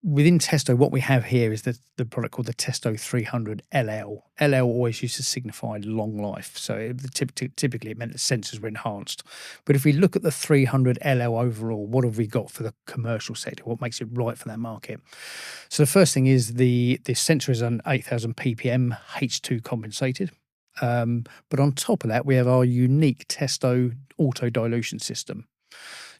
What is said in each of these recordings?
within Testo, what we have here is the product called the Testo 300 LL. LL always used to signify long life, so typically it meant the sensors were enhanced. But if we look at the 300 LL overall, what have we got for the commercial sector? What makes it right for that market? So the first thing is the sensor is an 8,000 ppm H2 compensated. But on top of that, we have our unique Testo auto dilution system.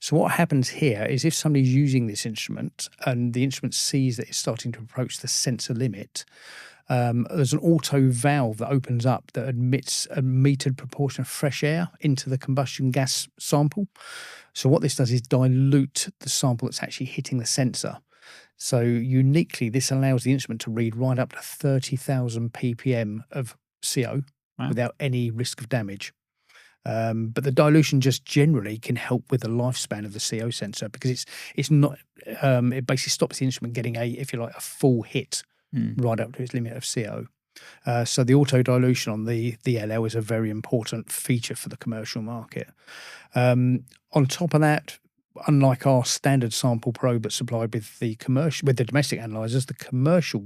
So what happens here is if somebody's using this instrument and the instrument sees that it's starting to approach the sensor limit, there's an auto valve that opens up that admits a metered proportion of fresh air into the combustion gas sample. So what this does is dilute the sample that's actually hitting the sensor. So uniquely, this allows the instrument to read right up to 30,000 ppm of CO without any risk of damage. But the dilution just generally can help with the lifespan of the CO sensor because it's not it basically stops the instrument getting a full hit right up to its limit of CO. So the auto dilution on the LL is a very important feature for the commercial market. On top of that, unlike our standard sample probe that's supplied with the domestic analyzers, the commercial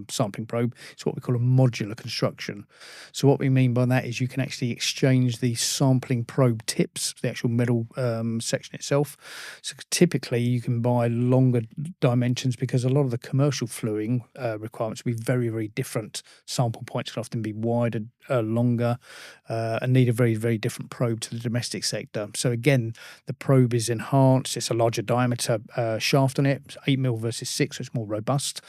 sampling probe is what we call a modular construction. So what we mean by that is you can actually exchange the sampling probe tips, the actual metal section itself. So typically you can buy longer dimensions because a lot of the commercial fluing requirements will be very, very different. Sample points can often be wider, longer, and need a very, very different probe to the domestic sector. So again, the probe is enhanced. It's a larger diameter shaft on it, 8mm versus 6, so it's more robust.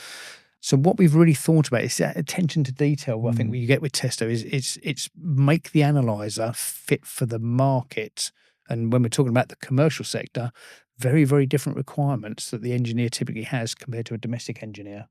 So what we've really thought about is that attention to detail. I think what you get with Testo is it's make the analyzer fit for the market. And when we're talking about the commercial sector, very, very different requirements that the engineer typically has compared to a domestic engineer.